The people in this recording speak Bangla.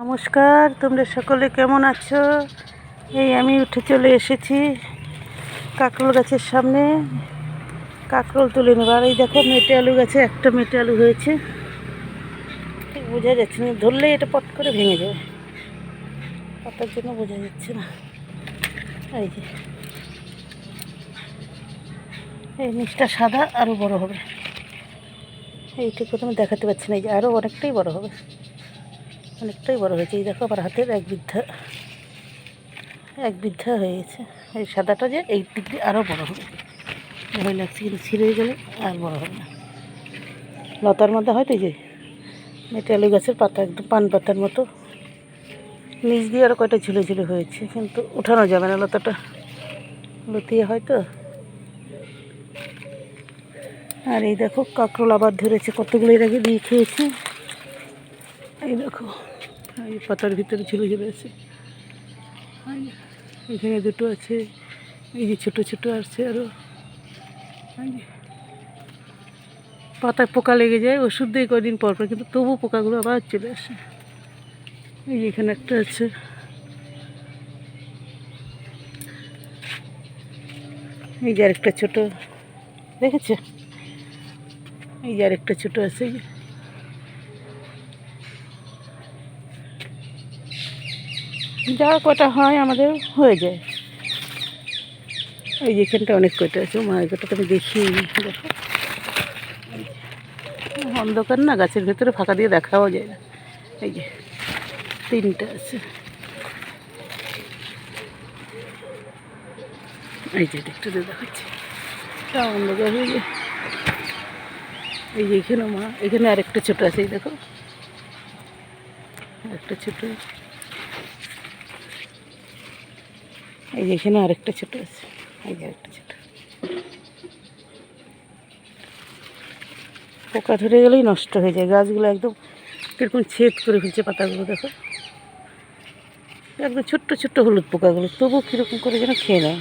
নমস্কার, তোমরা সকলে কেমন আছো? এই আমি উঠে চলে এসেছি কাঁকরোল গাছের সামনে। কাঁকরোল তুলে নেব। আর এই দেখো, মেটে আলু গাছে একটা মেটে আলু হয়েছে, ঠিক বোঝা যাচ্ছে না, ধরলেই এটা পট করে ভেঙে যাবে, পাতার জন্য বোঝা যাচ্ছে না। এই যে এই নিচটা সাদা, আরও বড় হবে। এইটুকু তুমি দেখাতে পারছি না, এই যে আরও অনেকটাই বড় হবে, অনেকটাই বড় হয়েছে। এই দেখো, আবার হাতের এক বিদ্ধা হয়ে গেছে। এই সাদাটা যে এই দিক দিয়ে আরও বড় হবে, ভয় লাগছে, কিন্তু ছিঁড়ে গেলে আর বড় হবে না। লতার মধ্যে হয়তো এই যে মেটে আলু গাছের পাতা একদম পান পাতার মতো, নিচ দিয়ে আরও কয়টা ঝুলে ঝুলে হয়েছে, কিন্তু উঠানো যাবে না, লতাটা লতিয়ে হয়তো। আর এই দেখো, কাঁকরোল আবার ধরেছে, কতগুলো এর আগে দিয়ে খেয়েছি। এই দেখো, এই পাতার ভিতরে ঝুলে ঝুলে আছে, এখানে দুটো আছে, এই যে ছোটো ছোটো আসছে আরও। পাতায় পোকা লেগে যায়, ওষুধ দিয়ে কদিন পর পর, কিন্তু তবু পোকাগুলো আবার চলে আসে। এই যে এখানে একটা আছে, এই যে আরেকটা ছোটো, দেখেছো? এই যে আরেকটা ছোটো আছে, এই যে যা কটা হয় আমাদের হয়ে যায়। এই যে এখানটা অনেক কয়টা আছে, মা এগুলোটা আমি দেখিয়ে নিই। দেখো, অন্ধকার না, গাছের ভেতরে ফাঁকা দিয়ে দেখাও যায় না। এই যে তিনটা আছে, এই যে দেখতে দেখাচ্ছি, তা অন্ধকার হয়ে যায়। এই যে এখানে মা, এখানে আরেকটা ছোটো আছে, এই দেখো একটা ছোটো, এই যে এখানে আরেকটা ছোটো আছে, এই যে আরেকটা ছোটো। পোকা ধরে গেলেই নষ্ট হয়ে যায় গাছগুলো, একদম কীরকম ছেদ করে ফেলছে পাতাগুলো, দেখো একদম ছোট্ট ছোট্ট হলুদ পোকাগুলো, তবু কীরকম করে যেন খেয়ে নেয়।